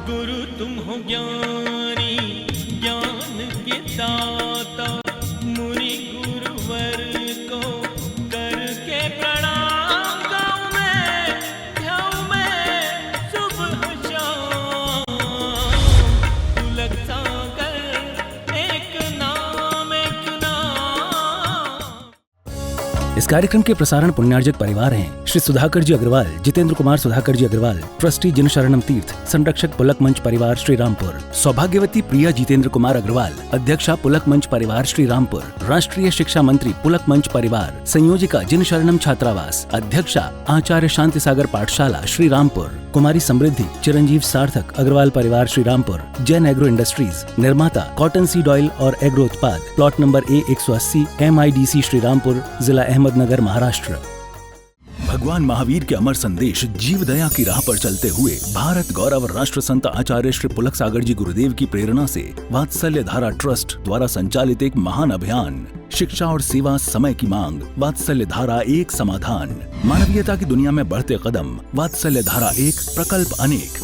गुरु तुम हो ज्ञानी ज्ञान के दाता, मुनि गुरुवर को करके प्रणाम गाऊं मैं, ध्याऊं मैं सुबह शाम। पुलक सागर एक नाम एक नाम। इस कार्यक्रम के प्रसारण पुण्यार्जक परिवार हैं श्री सुधाकर जी अग्रवाल, जितेंद्र कुमार सुधाकर जी अग्रवाल, ट्रस्टी जिन शरणम तीर्थ, संरक्षक पुलक मंच परिवार श्री रामपुर, सौभाग्यवती प्रिया जितेंद्र कुमार अग्रवाल, अध्यक्षा पुलक मंच परिवार श्री रामपुर, राष्ट्रीय शिक्षा मंत्री पुलक मंच परिवार, संयोजिका जिन शरणम छात्रावास, अध्यक्षा आचार्य शांति सागर पाठशाला श्री रामपुर, कुमारी समृद्धि चिरंजीव सार्थक अग्रवाल परिवार श्री रामपुर, जैन एग्रो इंडस्ट्रीज, निर्माता कॉटन सीड ऑयल और एग्रो उत्पाद, plot number A180 MIDC Shri Rampur, जिला अहमदनगर, महाराष्ट्र। भगवान महावीर के अमर संदेश जीव दया की राह पर चलते हुए भारत गौरव राष्ट्र संत आचार्य श्री पुलक सागर जी गुरुदेव की प्रेरणा से वात्सल्य धारा ट्रस्ट द्वारा संचालित एक महान अभियान, शिक्षा और सेवा समय की मांग, वात्सल्य धारा एक समाधान, मानवीयता की दुनिया में बढ़ते कदम, वात्सल्य धारा एक प्रकल्प अनेक,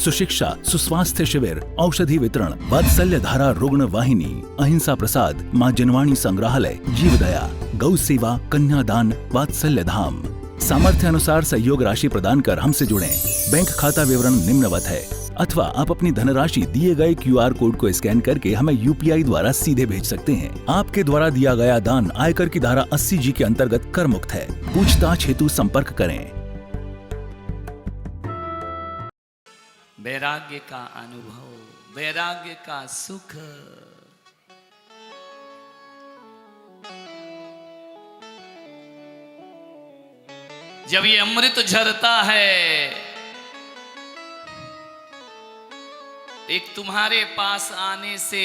सुशिक्षा सुस्वास्थ्य शिविर, औषधि वितरण, वात्सल्य धारा रुग्ण वाहिनी, अहिंसा प्रसाद, माँ जनवाणी संग्रहालय, जीव दया, गौ सेवा, कन्यादान, वात्सल्य धाम। सामर्थ्य अनुसार सहयोग राशि प्रदान कर हमसे जुड़ें। बैंक खाता विवरण निम्नवत है, अथवा आप अपनी धनराशि दिए गए QR कोड को स्कैन करके हमें UPI द्वारा सीधे भेज सकते हैं। आपके द्वारा दिया गया दान आयकर की धारा 80G के अंतर्गत कर मुक्त है। पूछताछ हेतु संपर्क करें। वैराग्य का अनुभव, वैराग्य का सुख। जब ये अमृत झरता है, एक तुम्हारे पास आने से,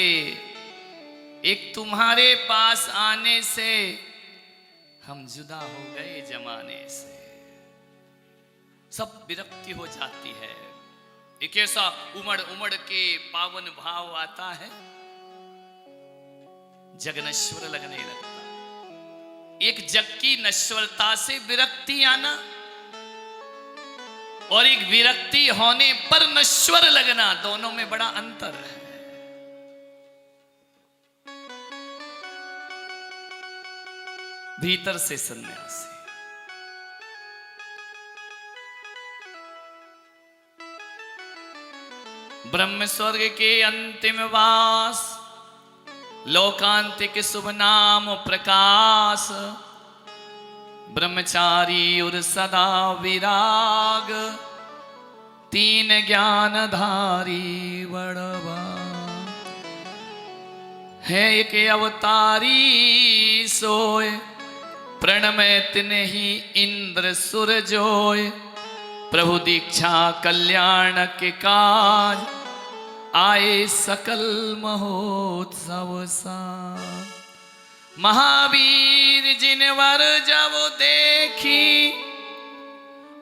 एक तुम्हारे पास आने से हम जुदा हो गए जमाने से। सब विरक्ति हो जाती है। एक ऐसा उमड़ उमड़ के पावन भाव आता है, जग नश्वर लगने लगता। एक जग की नश्वरता से विरक्ति आना और एक विरक्ति होने पर नश्वर लगना, दोनों में बड़ा अंतर है। भीतर से सन्यासी, ब्रह्म स्वर्ग के अंतिम वास, लोकांतिक शुभ नाम प्रकाश, ब्रह्मचारी और सदा विराग, तीन ज्ञानधारी बड़वा है। एक अवतारी सोय, प्रणमय तिन्हि इंद्र सुर जोय, प्रभु दीक्षा कल्याण के काज, आए सकल महोत्सव सा। महावीर जिनवर जब देखी,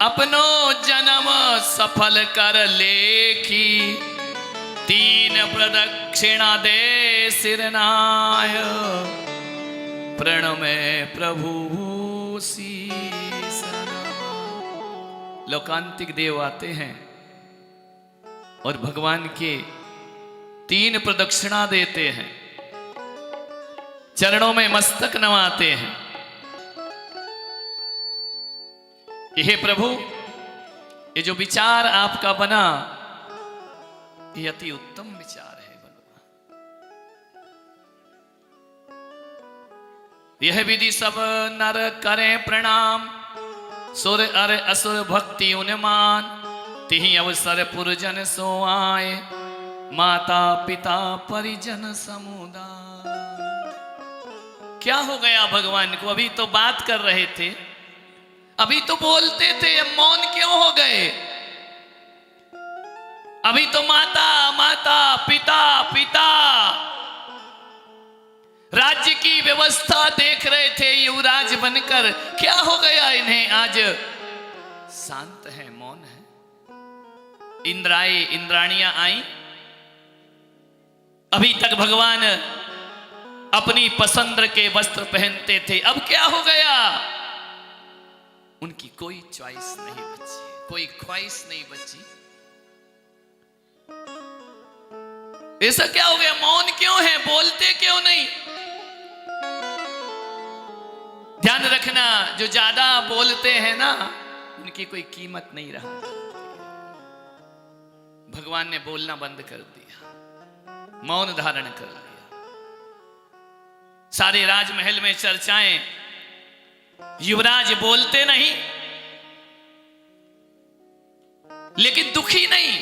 अपनो जन्म सफल कर लेखी, तीन प्रदक्षिणा दे सिरनाय, प्रणमय प्रभु शीस। लोकांतिक देव आते हैं और भगवान के तीन प्रदक्षिणा देते हैं, चरणों में मस्तक नवाते हैं। हे प्रभु, ये जो विचार आपका बना, ये अति उत्तम विचार है भगवान। यह विधि सब नर करें प्रणाम, सुर अर असुर भक्ति उन्मान, तिहि अवसर पुरजन सो आए, माता पिता परिजन समुदाय। क्या हो गया भगवान को? अभी तो बात कर रहे थे, अभी तो बोलते थे, मौन क्यों हो गए? अभी तो माता माता पिता पिता राज्य की व्यवस्था देख रहे थे युवराज बनकर। क्या हो गया इन्हें? आज शांत है, मौन है। इंद्राए इंद्राणियां आई, अभी तक भगवान अपनी पसंद के वस्त्र पहनते थे, अब क्या हो गया? उनकी कोई चॉइस नहीं बची, कोई ख्वाहिश नहीं बची। ऐसा क्या हो गया? मौन क्यों है? बोलते क्यों नहीं? ध्यान रखना, जो ज्यादा बोलते हैं ना, उनकी कोई कीमत नहीं रहा। भगवान ने बोलना बंद कर दिया, मौन धारण कर लिया। सारे राजमहल में चर्चाएं, युवराज बोलते नहीं, लेकिन दुखी नहीं,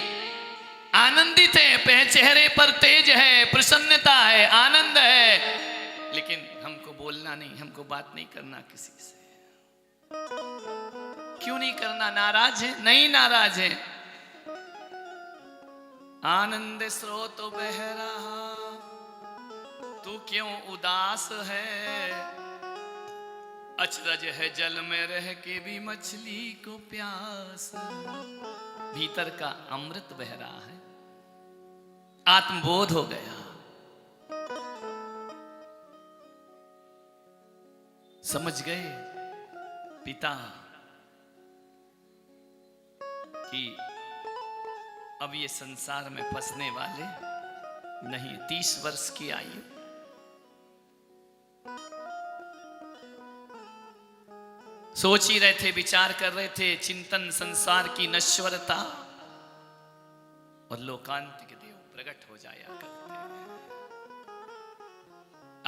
आनंदित है, चेहरे पर तेज है, प्रसन्नता है, आनंद है, लेकिन हमको बोलना नहीं, हमको बात नहीं करना किसी से। क्यों नहीं करना? नाराज है? नहीं नाराज है। आनंद स्रोत बह रहा, तू क्यों उदास है? अचरज है जल में रह के भी मछली को प्यास। भीतर का अमृत बह रहा है, आत्मबोध हो गया। समझ गए पिता कि अब ये संसार में फंसने वाले नहीं। 30 वर्ष की आयु, सोच ही रहे थे, विचार कर रहे थे, चिंतन संसार की नश्वरता और लोकांतिक देव प्रकट हो जाया करते हैं।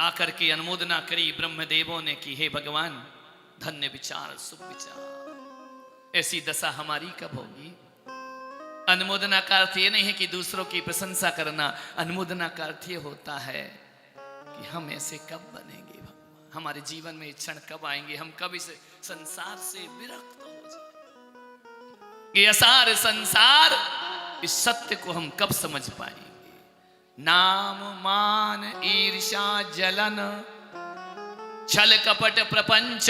आकर के अनुमोदना करी ब्रह्मदेवों ने कि हे भगवान, धन्य विचार, शुभ विचार, ऐसी दशा हमारी कब होगी? अनुमोदना का अर्थ ये नहीं है कि दूसरों की प्रशंसा करना। अनुमोदना का अर्थ ये होता है कि हम ऐसे कब बनेंगे भगवान, हमारे जीवन में क्षण कब आएंगे, हम कब इस संसार से विरक्त हो जाए। ये असार संसार, इस सत्य को हम कब समझ पाएंगे? नाम मान ईर्ष्या जलन छल कपट प्रपंच,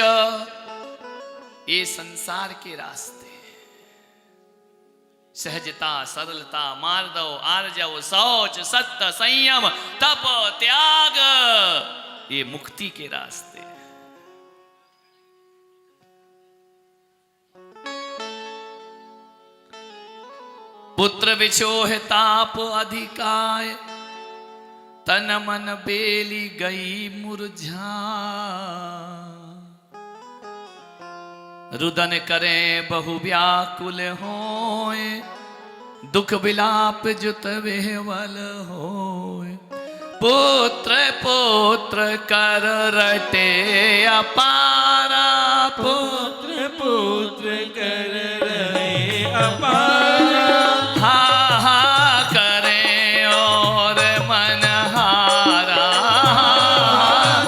ये संसार के रास्ते। सहजता, सरलता, मार्दव, आर्जव, शौच, सत्य, संयम, तप, त्याग, ये मुक्ति के रास्ते। पुत्र विछोह ताप अधिकाय, तन मन बेली गई मुरझा। रुदन करें बहु व्याकुल होए, दुख विलाप जुत वेहवल होए। पुत्र पुत्र कर रटे अपारा, पुत्र पुत्र कर रहे अपारा। हा हा करें और मन हारा,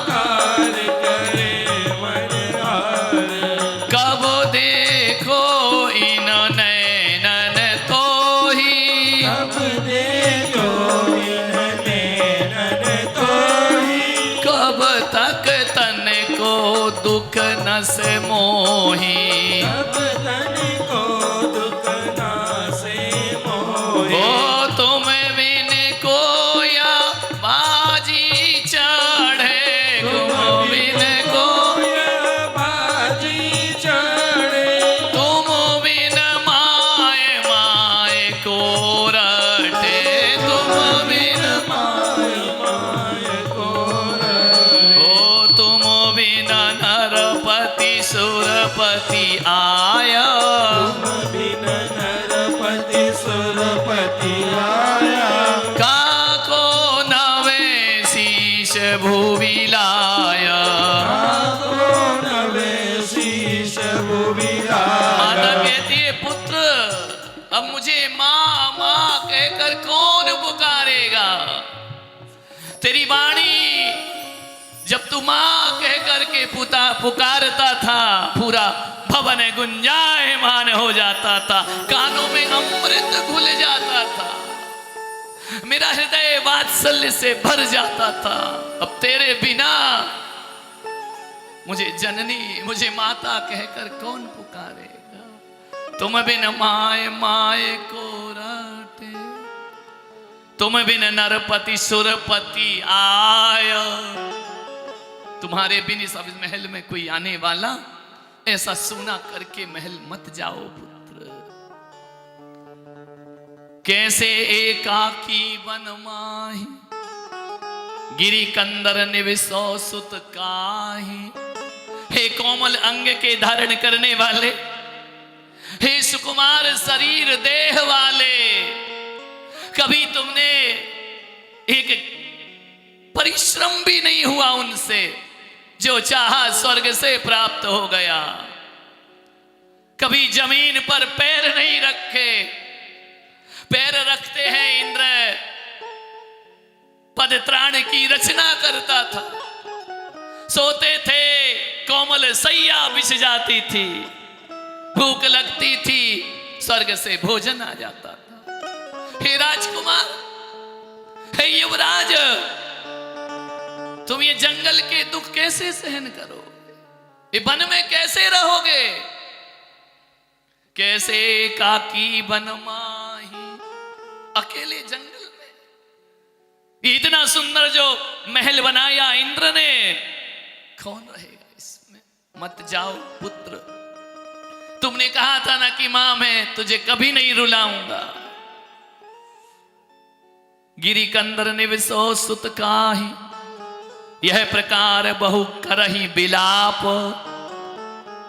कार करे मन हारा। कब देखो इन नैनन तो ही, अब देखो इन नैनन तो ही। कब तक तन को दुख न से मोही। अब तन को दुख ना से मोहे। ओ तुम बिन कोया बाजी चढ़े, तुम बिन को, बाजी चढ़े। तुम बिन माए माए को रटे, तुम बिन माय माय को रहे। ओ तुम बिन नरपति सुरपति आया। बिन नरपति सुरपति आया। काको नवे शीश भुवि लाया। नवे शीश भुवि लाया। माता कहती है, पुत्र अब मुझे माँ माँ कहकर कौन पुकारेगा? तेरी वाणी जब तू माँ कह करके पुकारता था, पूरा भवन गुंजायमान हो जाता था, कानों में अमृत घुल जाता था, मेरा हृदय वात्सल्य से भर जाता था। अब तेरे बिना मुझे जननी, मुझे माता कहकर कौन पुकारेगा? तुम बिन माए माए को रटे, तुम बिन नरपति सुरपति आया। तुम्हारे बिन इस महल में कोई आने वाला, ऐसा सुना करके महल मत जाओ पुत्र। कैसे एकाकी वन माही, गिरी कंदर निविसो सुत काही। हे कोमल अंग के धारण करने वाले, हे सुकुमार शरीर देह वाले, कभी तुमने एक परिश्रम भी नहीं हुआ उनसे, जो चाहा स्वर्ग से प्राप्त हो गया। कभी जमीन पर पैर नहीं रखे, पैर रखते हैं इंद्र पदत्राण की रचना करता था। सोते थे, कोमल सैया बिछ जाती थी, भूख लगती थी, स्वर्ग से भोजन आ जाता था। हे राजकुमार, हे युवराज, तुम ये जंगल के दुख कैसे सहन करोगे? ये वन में कैसे रहोगे? कैसे एकाकी वन माही, अकेले जंगल में। इतना सुंदर जो महल बनाया इंद्र ने, कौन रहेगा इसमें? मत जाओ पुत्र, तुमने कहा था ना कि मां मैं तुझे कभी नहीं रुलाऊंगा। गिरी कंदर निविसो सुत काही, यह प्रकार बहु करही बिलाप।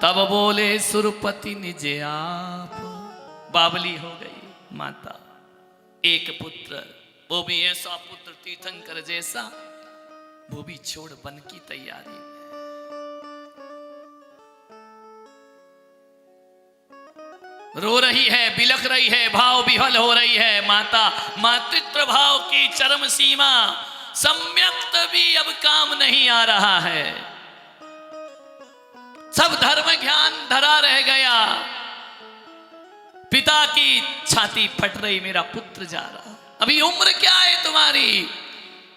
तब बोले सुरपति निज आप। बावली हो गई माता, एक पुत्र, वो भी ऐसा पुत्र तीर्थंकर जैसा, वो भी छोड़ वन की तैयारी में। रो रही है, बिलख रही है, भाव विहल हो रही है माता। मातृत्व भाव की चरम सीमा, सम्यक्त भी अब काम नहीं आ रहा है। सब धर्म ज्ञान धरा रह गया। पिता की छाती फट रही, मेरा पुत्र जा रहा। अभी उम्र क्या है तुम्हारी?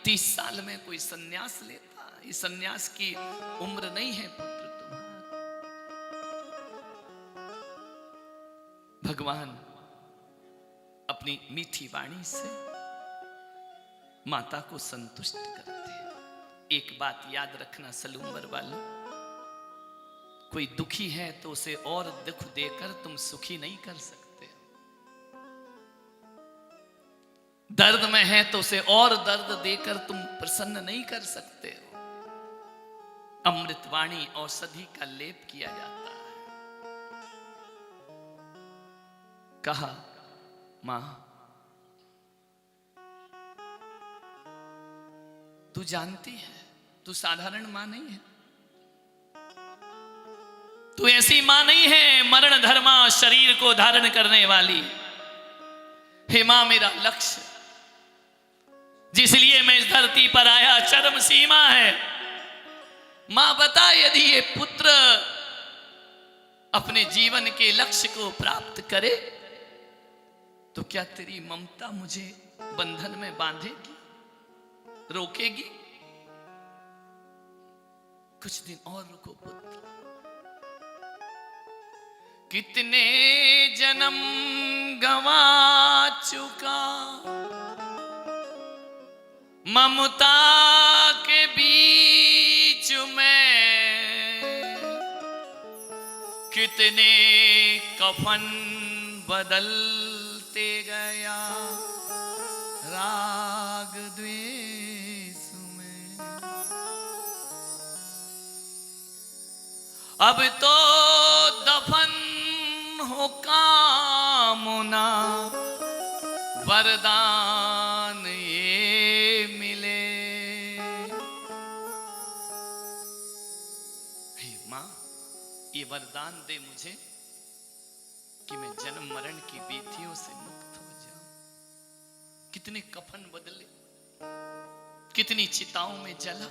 30 साल में कोई सन्यास लेता? ये सन्यास की उम्र नहीं है पुत्र तुम्हारा। भगवान अपनी मीठी वाणी से माता को संतुष्ट करते हैं। एक बात याद रखना सलूम्बर वालों, कोई दुखी है तो उसे और दुख देकर तुम सुखी नहीं कर सकते हो। दर्द में है तो उसे और दर्द देकर तुम प्रसन्न नहीं कर सकते हो। अमृतवाणी औषधि का लेप किया जाता है। कहा, मां तू जानती है तू साधारण मां नहीं है, तू ऐसी मां नहीं है मरण धर्मा शरीर को धारण करने वाली। हे मां, मेरा लक्ष्य जिसलिए मैं इस धरती पर आया चरम सीमा है। मां बता, यदि ये पुत्र अपने जीवन के लक्ष्य को प्राप्त करे तो क्या तेरी ममता मुझे बंधन में बांधेगी, रोकेगी? कुछ दिन और रुको पुत्र। कितने जन्म गवा चुका ममता के बीच में, कितने कफन बदलते गया राग द्वेष में। अब तो दफन हो कामना, वरदान ये मिले। हे मां, ये वरदान दे मुझे कि मैं जन्म मरण की विधियों से मुक्त हो जाऊं। कितने कफन बदले, कितनी चिताओं में जला,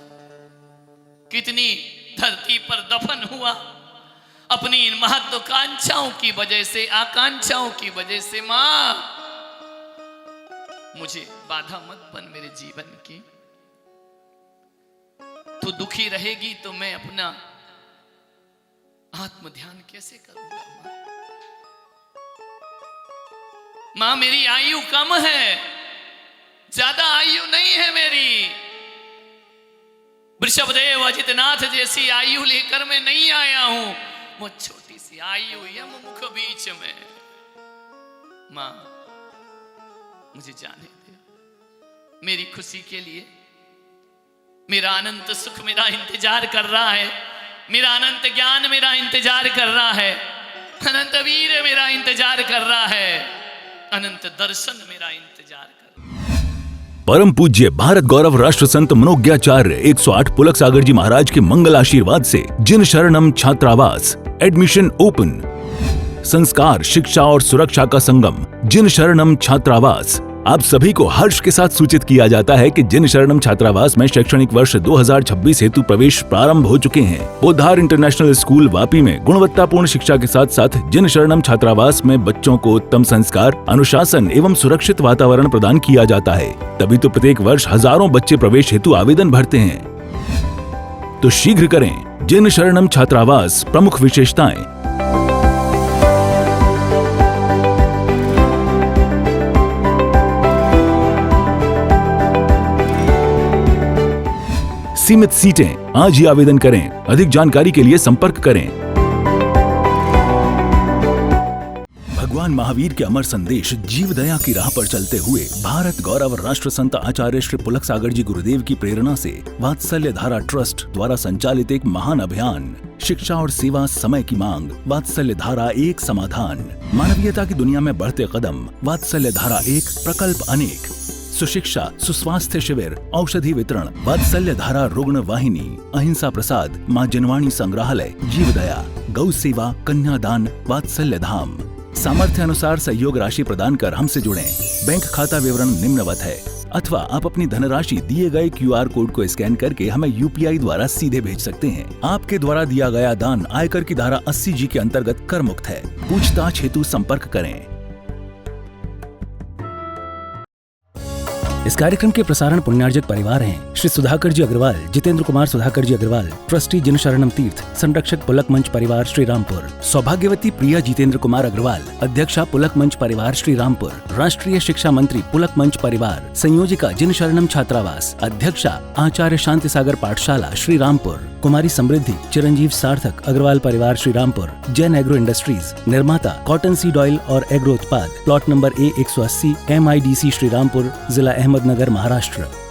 कितनी धरती पर दफन हुआ, अपनी इन महत्वाकांक्षाओं की वजह से, आकांक्षाओं की वजह से। मां, मुझे बाधा मत बन मेरे जीवन की। तू दुखी रहेगी तो मैं अपना आत्म ध्यान कैसे करूंगा? मां, मेरी आयु कम है, ज्यादा आयु नहीं है मेरी। वृषभदेव अजितनाथ जैसी आयु लेकर मैं नहीं आया हूं। वो छोटी सी आयु यम मुख बीच में। मां, मुझे जाने दे। मेरी खुशी के लिए मेरा अनंत सुख मेरा इंतजार कर रहा है, मेरा अनंत ज्ञान मेरा इंतजार कर रहा है, अनंत वीर मेरा इंतजार कर रहा है, अनंत दर्शन मेरा इंतजार कर रहा है। परम पूज्य भारत गौरव राष्ट्र संत मनोज्ञाचार्य 108 पुलक सागर जी महाराज के मंगल आशीर्वाद से जिन शरणम छात्रावास एडमिशन ओपन। संस्कार, शिक्षा और सुरक्षा का संगम जिन शरणम छात्रावास। आप सभी को हर्ष के साथ सूचित किया जाता है कि जिन शरणम छात्रावास में शैक्षणिक वर्ष 2026 हेतु प्रवेश प्रारंभ हो चुके हैं। बोधार इंटरनेशनल स्कूल वापी में गुणवत्तापूर्ण शिक्षा के साथ साथ जिन शरणम छात्रावास में बच्चों को उत्तम संस्कार, अनुशासन एवं सुरक्षित वातावरण प्रदान किया जाता है। तभी तो प्रत्येक वर्ष हजारों बच्चे प्रवेश हेतु आवेदन भरते हैं। तो शीघ्र करें। जिन शरणम छात्रावास प्रमुख विशेषताएं। सीमित सीटें। आज ही आवेदन करें। अधिक जानकारी के लिए संपर्क करें। भगवान महावीर के अमर संदेश जीव दया की राह पर चलते हुए भारत गौरव राष्ट्र संत आचार्य श्री पुलक सागर जी गुरुदेव की प्रेरणा से वात्सल्य धारा ट्रस्ट द्वारा संचालित एक महान अभियान, शिक्षा और सेवा समय की मांग, वात्सल्य धारा एक समाधान। मानवीयता की दुनिया में बढ़ते कदम, वात्सल्य धारा एक प्रकल्प अनेक। सुशिक्षा, सुस्वास्थ्य शिविर, औषधि वितरण, वात्सल्य धारा रुग्ण वाहिनी, अहिंसा प्रसाद, माँ जनवाणी संग्रहालय, जीव दया, गौ सेवा, कन्यादान, वात्सल्य धाम। सामर्थ्य अनुसार सहयोग राशि प्रदान कर हमसे जुड़ें। बैंक खाता विवरण निम्नवत है, अथवा आप अपनी धनराशि दिए गए QR कोड को स्कैन करके हमें UPI द्वारा सीधे भेज सकते हैं। आपके द्वारा दिया गया दान आयकर की धारा 80G के अंतर्गत कर मुक्त है। पूछताछ हेतु संपर्क करें। इस कार्यक्रम के प्रसारण पुण्यार्जक परिवार हैं श्री सुधाकर जी अग्रवाल, जितेंद्र कुमार सुधाकर जी अग्रवाल, ट्रस्टी जिन शरणम तीर्थ, संरक्षक पुलक मंच परिवार श्री रामपुर, सौभाग्यवती प्रिया जितेंद्र कुमार अग्रवाल, अध्यक्षा पुलक मंच परिवार श्री रामपुर, राष्ट्रीय शिक्षा मंत्री पुलक मंच परिवार, संयोजिका जिन शरणम छात्रावास, अध्यक्षा आचार्य शांति सागर पाठशाला श्री रामपुर, कुमारी समृद्धि चिरंजीव सार्थक अग्रवाल परिवार श्री रामपुर, जैन एग्रो इंडस्ट्रीज, निर्माता कॉटन सीड ऑयल और एग्रो उत्पाद, plot number A180 MIDC Shri Rampur, जिला अहमदनगर, महाराष्ट्र।